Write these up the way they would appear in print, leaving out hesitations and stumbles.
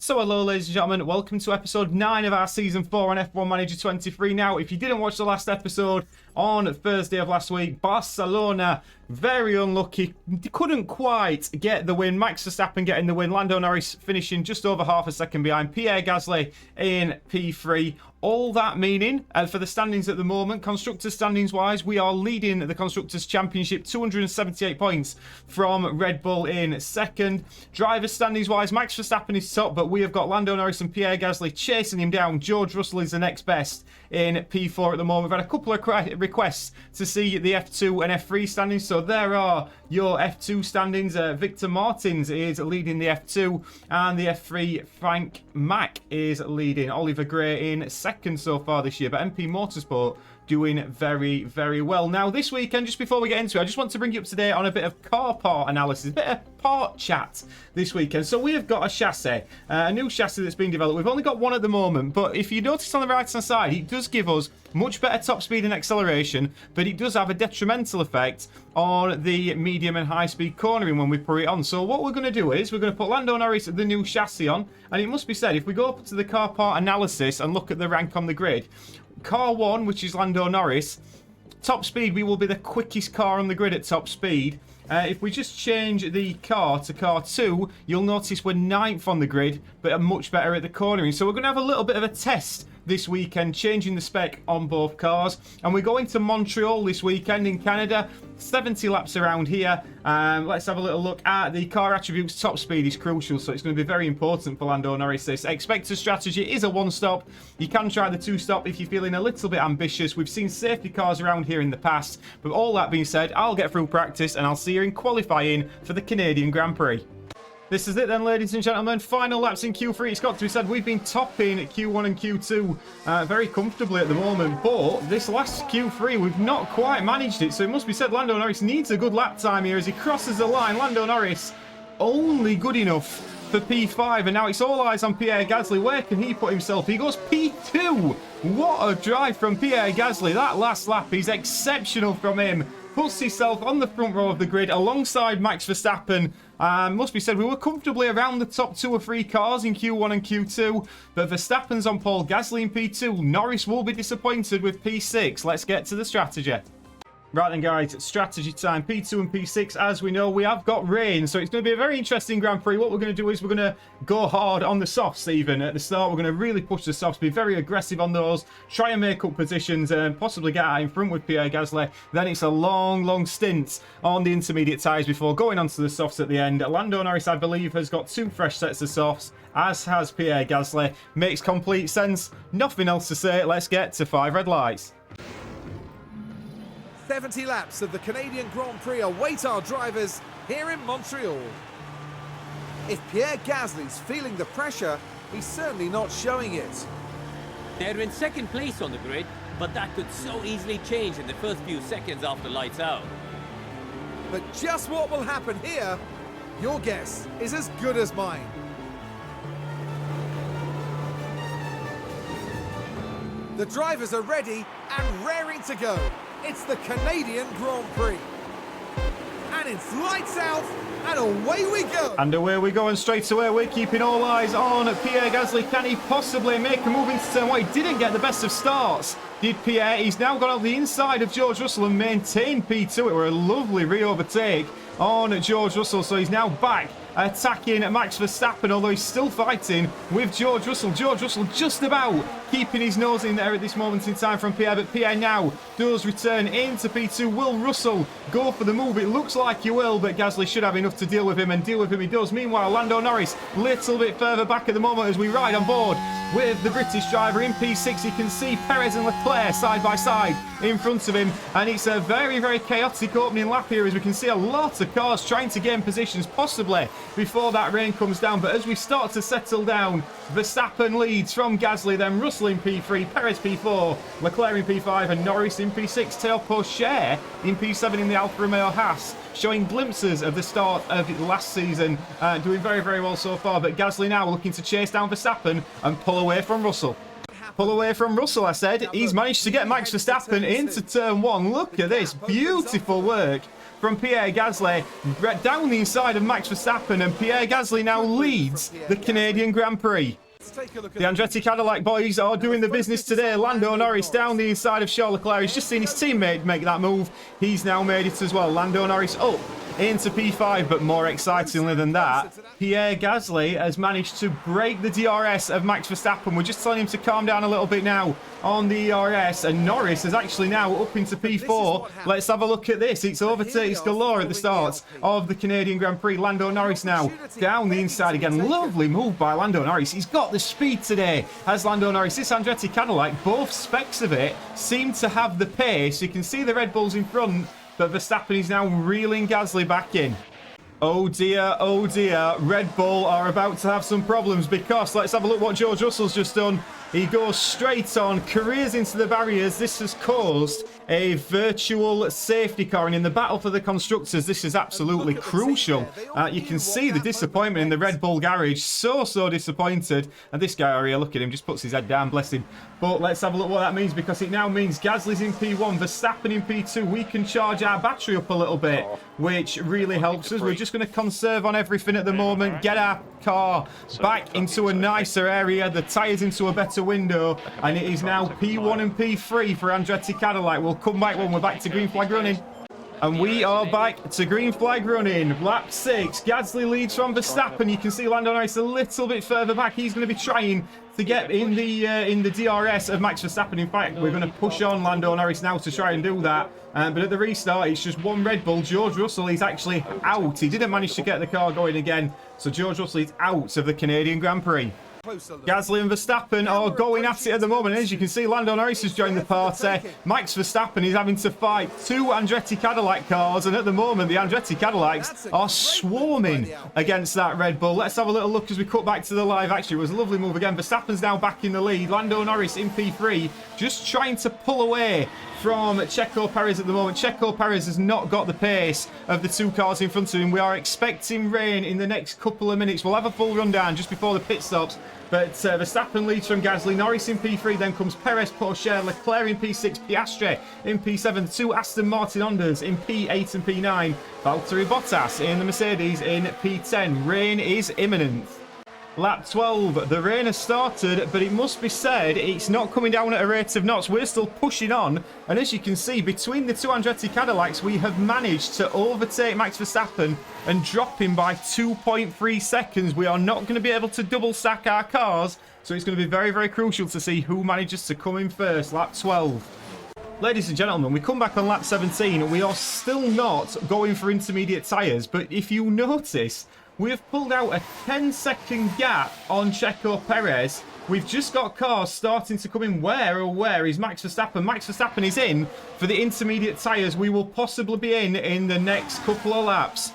So hello ladies and gentlemen, welcome to episode 9 of our season 4 on F1 Manager 23. Now, if you didn't watch the last episode on Thursday of last week, Barcelona, very unlucky, couldn't quite get the win. Max Verstappen getting the win, Lando Norris finishing just over half a second behind, Pierre Gasly in P3. All that meaning for the standings at the moment, Constructors standings wise, we are leading the Constructors Championship, 278 points from Red Bull in second. Drivers standings wise, Max Verstappen is top, but we have got Lando Norris and Pierre Gasly chasing him down. George Russell is the next best in P4 at the moment. We've had a couple of requests to see the F2 and F3 standings, so there are your F2 standings. Victor Martins is leading the F2, and the F3, Frank Mack is leading. Oliver Gray in second so far this year, but MP Motorsport doing very, very well. Now, this weekend, just before we get into it, I just want to bring you up to date on a bit of car part analysis, a bit of part chat this weekend. So we have got a chassis, a new chassis that's been developed. We've only got one at the moment, but if you notice on the right-hand side, it does give us much better top speed and acceleration, but it does have a detrimental effect on the medium and high-speed cornering when we put it on. So what we're going to do is we're going to put Lando Norris the new chassis on, and it must be said, if we go up to the car part analysis and look at the rank on the grid, Car 1, which is Lando Norris, top speed, we will be the quickest car on the grid at top speed. If we just change the car to Car 2, you'll notice we're 9th on the grid, but are much better at the cornering. So we're going to have a little bit of a test this weekend, changing the spec on both cars. And we're going to Montreal this weekend in Canada, 70 laps around here. Let's have a little look at the car attributes. Top speed is crucial, so it's going to be very important for Lando Norris. This expected strategy is a one-stop. You can try the two-stop if you're feeling a little bit ambitious. We've seen safety cars around here in the past, but all that being said, I'll get through practice and I'll see you in qualifying for the Canadian Grand Prix. This is it then, ladies and gentlemen. Final laps in Q3. It's got to be said, we've been topping Q1 and Q2 very comfortably at the moment. But this last Q3, we've not quite managed it. So it must be said, Lando Norris needs a good lap time here as he crosses the line. Lando Norris only good enough for P5. And now it's all eyes on Pierre Gasly. Where can he put himself? He goes P2. What a drive from Pierre Gasly. That last lap is exceptional from him. Puts himself on the front row of the grid alongside Max Verstappen. Must be said, we were comfortably around the top 2 or 3 cars in Q1 and Q2, but Verstappen's on pole, Gasly in P2. Norris will be disappointed with P6. Let's get to the strategy. Right then, guys, strategy time. P2 and P6, as we know, we have got rain, so it's going to be a very interesting Grand Prix. What we're going to do is we're going to go hard on the softs even at the start. We're going to really push the softs, be very aggressive on those, try and make up positions and possibly get out in front with Pierre Gasly. Then it's a long, long stint on the intermediate tyres before going onto the softs at the end. Lando Norris, I believe, has got 2 fresh sets of softs, as has Pierre Gasly. Makes complete sense. Nothing else to say. Let's get to 5 red lights. 70 laps of the Canadian Grand Prix await our drivers here in Montreal. If Pierre Gasly's feeling the pressure, he's certainly not showing it. They're in second place on the grid, but that could so easily change in the first few seconds after lights out. But just what will happen here, your guess is as good as mine. The drivers are ready and raring to go. It's the Canadian Grand Prix. And it's lights out, and away we go. And away we go, and straight away we're keeping all eyes on Pierre Gasly. Can he possibly make a move into turn 1? He didn't get the best of starts, did Pierre? He's now gone on the inside of George Russell and maintained P2. It were a lovely re-overtake on George Russell, so he's now back attacking Max Verstappen, although he's still fighting with George Russell. George Russell just about keeping his nose in there at this moment in time from Pierre, but Pierre now does return into P2. Will Russell go for the move? It looks like he will, but Gasly should have enough to deal with him, and deal with him he does. Meanwhile, Lando Norris a little bit further back at the moment as we ride on board with the British driver in P6. You can see Perez and Leclerc side by side in front of him, and it's a very, very chaotic opening lap here as we can see a lot of cars trying to gain positions, possibly before that rain comes down. But as we start to settle down, Verstappen leads from Gasly, then Russell in P3, Perez P4, Leclerc in P5, and Norris in P6. Tail post share in P7 in the Alfa Romeo Haas, showing glimpses of the start of last season, doing very, very well so far. But Gasly now looking to chase down Verstappen and pull away from Russell. Pull away from Russell, I said. He's managed to get Max Verstappen into turn 1. Look at this. Beautiful work from Pierre Gasly down the inside of Max Verstappen, and Pierre Gasly now leads the Canadian Grand Prix. The Andretti Cadillac boys are doing the business today. Lando Norris down the inside of Charles Leclerc. He's just seen his teammate make that move. He's now made it as well. Lando Norris up into P5, but more excitingly than that, Pierre Gasly has managed to break the DRS of Max Verstappen. We're just telling him to calm down a little bit now on the DRS, and Norris is actually now up into P4. Let's have a look at this. It's overtakes galore at the start of the Canadian Grand Prix. Lando Norris now down the inside again. Lovely move by Lando Norris. He's got the speed today, has Lando Norris. This Andretti Cadillac, both specs of it seem to have the pace. You can see the Red Bulls in front, but Verstappen is now reeling Gasly back in. Oh dear, Red Bull are about to have some problems, because let's have a look what George Russell's just done. He goes straight on, careers into the barriers. This has caused a virtual safety car, and in the battle for the constructors, this is absolutely crucial. You can see the disappointment in the Red Bull garage. So disappointed. And this guy here, look at him, just puts his head down, bless him. But let's have a look what that means, because it now means Gasly's in P1, Verstappen in P2. We can charge our battery up a little bit, which really helps us. We're just going to conserve on everything at the moment, get our car back into a nicer area, the tyres into a better window, and it is now P1 and P3 for Andretti Cadillac. We'll come back when we're back to green flag running. And we are back to green flag running. Lap 6. Gasly leads from Verstappen. You can see Lando Norris a little bit further back. He's going to be trying to get in the DRS of Max Verstappen. In fact, we're going to push on Lando Norris now to try and do that. But at the restart, it's just one Red Bull. George Russell is actually out. He didn't manage to get the car going again. So George Russell is out of the Canadian Grand Prix. Gasly and Verstappen are going at it at the moment. As you can see, Lando Norris has joined the party. Max Verstappen is having to fight two Andretti Cadillac cars, and at the moment the Andretti Cadillacs are swarming against that Red Bull. Let's have a little look as we cut back to the live action. It was a lovely move again. Verstappen's now back in the lead. Lando Norris in P3, just trying to pull away from Checo Perez at the moment. Checo Perez has not got the pace of the two cars in front of him. We are expecting rain in the next couple of minutes. We'll have a full rundown just before the pit stops. But Verstappen leads from Gasly. Norris in P3, then comes Perez, Porsche, Leclerc in P6, Piastri in P7, two Aston Martin Hondas in P8 and P9, Valtteri Bottas in the Mercedes in P10. Rain is imminent. Lap 12, the rain has started, but it must be said it's not coming down at a rate of knots. We're still pushing on, and as you can see, between the two Andretti Cadillacs, we have managed to overtake Max Verstappen and drop him by 2.3 seconds. We are not going to be able to double stack our cars, so it's going to be very crucial to see who manages to come in first. Lap 12. Ladies and gentlemen, we come back on lap 17. We are still not going for intermediate tyres, but if you notice, we have pulled out a 10-second gap on Checo Perez. We've just got cars starting to come in. Where is Max Verstappen? Max Verstappen is in for the intermediate tyres. We will possibly be in the next couple of laps.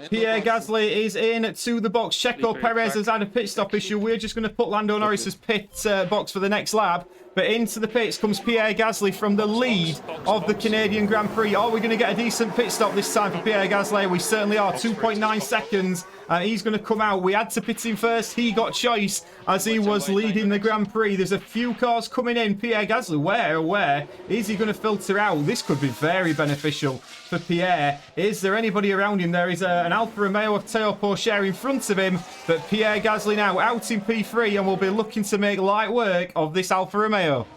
Pierre Gasly is in to the box. Checo Perez has had a pit stop issue. We're just going to put Lando Norris's pit box for the next lap. But into the pits comes Pierre Gasly from the lead of the Canadian Grand Prix. Are we going to get a decent pit stop this time for Pierre Gasly? We certainly are. 2.9 seconds. And he's going to come out. We had to pit him first. He got choice as he was leading the Grand Prix. There's a few cars coming in. Pierre Gasly, where is he going to filter out? This could be very beneficial for Pierre. Is there anybody around him? There is an Alfa Romeo Teo Porsche in front of him. But Pierre Gasly now out in P3 and will be looking to make light work of this Alfa Romeo.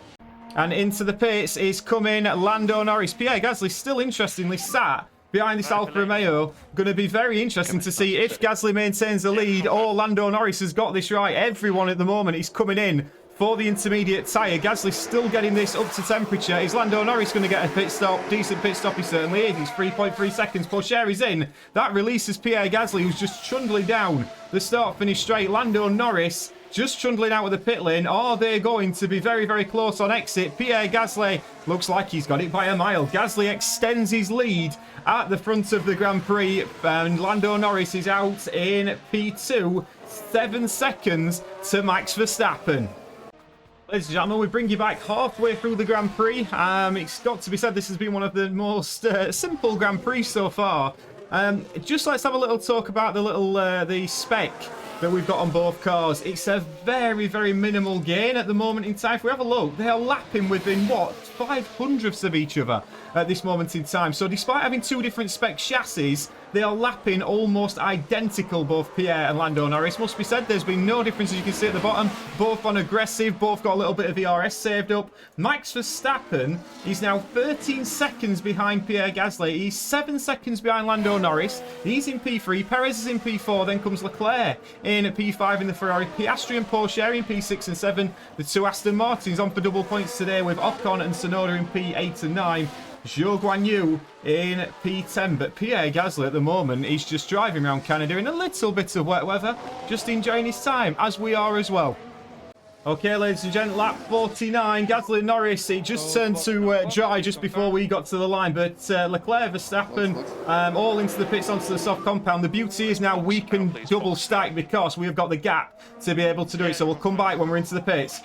And into the pits is coming Lando Norris. Pierre Gasly still interestingly sat behind this Alfa Romeo. Going to be very interesting to see if Gasly maintains the lead or Lando Norris has got this right. Everyone at the moment is coming in for the intermediate tyre. Gasly's still getting this up to temperature. Is Lando Norris going to get a pit stop? Decent pit stop he certainly is. He's 3.3 seconds. Porsche is in. That releases Pierre Gasly, who's just trundling down the start-finish straight. Lando Norris just trundling out of the pit lane. Are they going to be very close on exit? Pierre Gasly looks like he's got it by a mile. Gasly extends his lead at the front of the Grand Prix, and Lando Norris is out in P2, 7 seconds to Max Verstappen. Ladies and gentlemen, we bring you back halfway through the Grand Prix. It's got to be said, this has been one of the most simple Grand Prix so far. Just let's have a little talk about the SPEC that we've got on both cars. It's a very, very minimal gain at the moment in time. If we have a look, they are lapping within, what, 500ths of each other at this moment in time. So despite having two different spec chassis, they are lapping almost identical, both Pierre and Lando Norris. Must be said, there's been no difference, as you can see at the bottom. Both on aggressive, both got a little bit of ERS saved up. Max Verstappen is now 13 seconds behind Pierre Gasly. He's 7 seconds behind Lando Norris. He's in P3. Perez is in P4. Then comes Leclerc in at P5 in the Ferrari. Piastri and Porsche in P6 and 7. The two Aston Martins on for double points today, with Ocon and Tsunoda in P8 and 9. Zhou Guanyu in P10, but Pierre Gasly at the moment is just driving around Canada in a little bit of wet weather, just enjoying his time, as we are as well. Okay, ladies and gentlemen, lap 49, Gasly and Norris, it just turned to dry just before we got to the line, but Leclerc, Verstappen, all into the pits onto the soft compound. The beauty is now we can double stack because we have got the gap to be able to do it, so we'll come back when we're into the pits.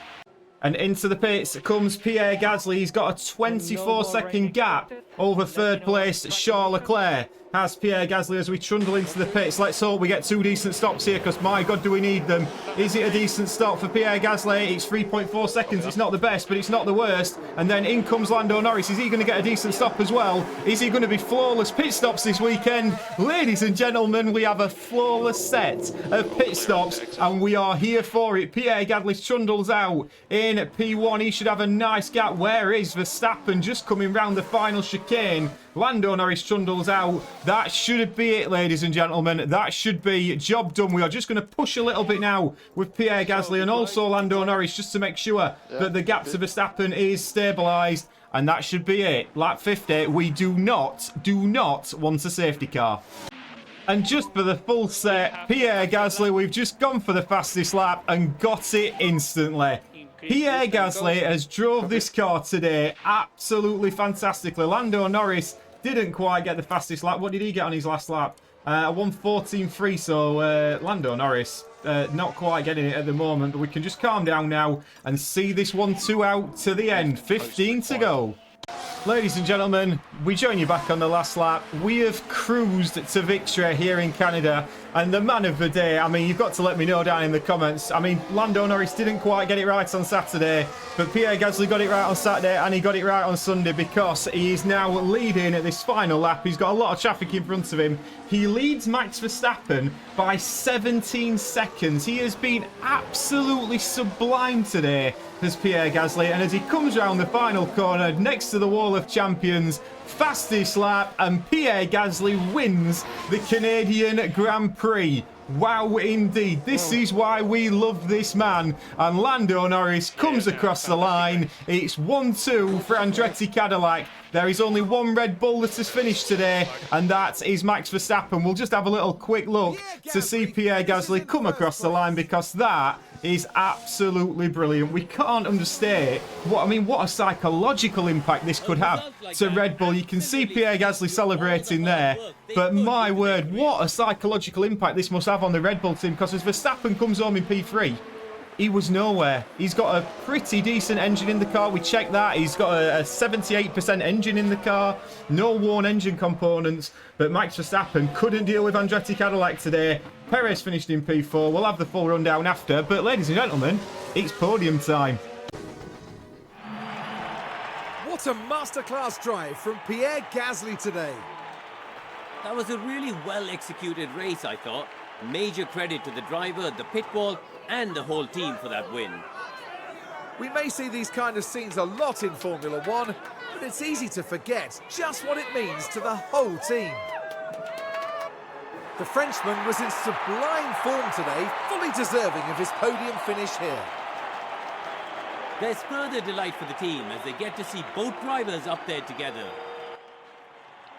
And into the pits comes Pierre Gasly. He's got a 24-second gap over third place Charles Leclerc. Has Pierre Gasly as we trundle into the pits. Let's hope we get two decent stops here, because my God, do we need them. Is it a decent stop for Pierre Gasly? It's 3.4 seconds. It's not the best, but it's not the worst. And then in comes Lando Norris. Is he going to get a decent stop as well? Is he going to be flawless pit stops this weekend? Ladies and gentlemen, we have a flawless set of pit stops, and we are here for it. Pierre Gasly trundles out in P1. He should have a nice gap. Where is Verstappen? Just coming round the final chicane. Lando Norris trundles out. That should be it, ladies and gentlemen. That should be job done. We are just going to push a little bit now with Pierre Gasly and also Lando Norris, just to make sure that the gap to Verstappen is stabilised. And that should be it. Lap 50, we do not want a safety car. And just for the full set, Pierre Gasly, we've just gone for the fastest lap and got it instantly. Pierre Gasly has drove this car today absolutely fantastically. Lando Norris didn't quite get the fastest lap. What did he get on his last lap? A 1:14.3, so Lando Norris not quite getting it at the moment, but we can just calm down now and see this 1-2 out to the end. 15 to go. Ladies and gentlemen, we join you back on the last lap. We have cruised to victory here in Canada, and the man of the day, I mean, you've got to let me know down in the comments. I mean, Lando Norris didn't quite get it right on Saturday, but Pierre Gasly got it right on Saturday, and he got it right on Sunday, because he is now leading at this final lap. He's got a lot of traffic in front of him. He leads Max Verstappen by 17 seconds. He has been absolutely sublime today, as Pierre Gasly, and as he comes around the final corner next to the wall of champions, fastest lap, and Pierre Gasly wins the Canadian Grand Prix. Wow, indeed. This is why we love this man. And Lando Norris comes across the line. It's 1-2 for Andretti Cadillac. There is only one Red Bull that has finished today, and that is Max Verstappen. We'll just have a little quick look to see Pierre Gasly come across the line, because that is absolutely brilliant. We can't understate what a psychological impact this could have to Red Bull. You can see Pierre Gasly celebrating there, but my word, what a psychological impact this must have on the Red Bull team, because as Verstappen comes home in P3, he was nowhere. He's got a pretty decent engine in the car. We checked that. He's got a 78% engine in the car. No worn engine components. But Max Verstappen couldn't deal with Andretti Cadillac today. Perez finished in P4. We'll have the full rundown after. But ladies and gentlemen, it's podium time. What a masterclass drive from Pierre Gasly today. That was a really well-executed race, I thought. Major credit to the driver, the pit wall, and the whole team for that win. We may see these kind of scenes a lot in Formula One, but it's easy to forget just what it means to the whole team. The Frenchman was in sublime form today, fully deserving of his podium finish here. There's further delight for the team as they get to see both drivers up there together.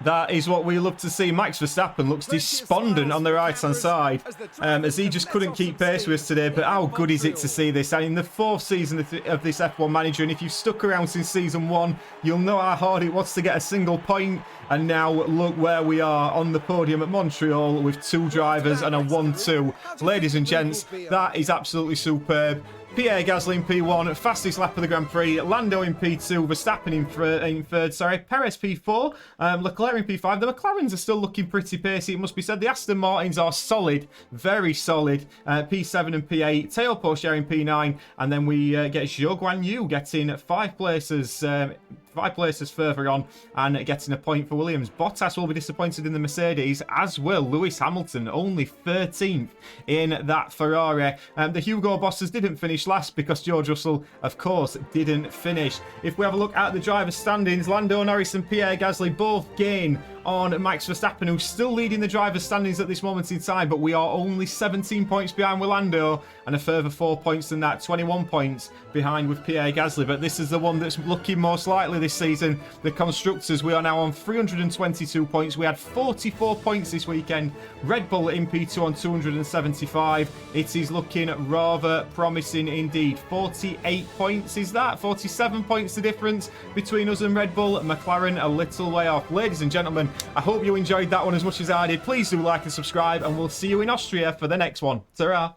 That is what we love to see. Max Verstappen looks despondent on the right-hand side, as he just couldn't keep pace with us today. But how good is it to see this? And in the 4th season of this F1 Manager, and if you've stuck around since season 1, you'll know how hard it was to get a single point. And now look where we are on the podium at Montreal with 2 drivers and a 1-2. Ladies and gents, that is absolutely superb. Pierre Gasly in P1, fastest lap of the Grand Prix. Lando in P2, Verstappen in third, Perez P4, Leclerc in P5. The McLarens are still looking pretty pacey, it must be said. The Aston Martins are solid, very solid. P7 and P8, Teo Pourchaire in P9, and then we get Zhou Guanyu getting 5 places further on and getting a point for Williams. Bottas will be disappointed in the Mercedes, as will Lewis Hamilton, only 13th in that Ferrari. The Hugo bosses didn't finish last because George Russell, of course, didn't finish. If we have a look at the driver's standings, Lando Norris and Pierre Gasly both gain on Max Verstappen, who's still leading the driver's standings at this moment in time, but we are only 17 points behind with Lando and a further 4 points than that, 21 points behind with Pierre Gasly. But this is the one that's looking most likely this season. The Constructors, we are now on 322 points. We had 44 points this weekend. Red Bull in P2 on 275. It is looking rather promising indeed. 48 points is that? 47 points the difference between us and Red Bull. McLaren a little way off. Ladies and gentlemen, I hope you enjoyed that one as much as I did. Please do like and subscribe, and we'll see you in Austria for the next one. Ta-ra!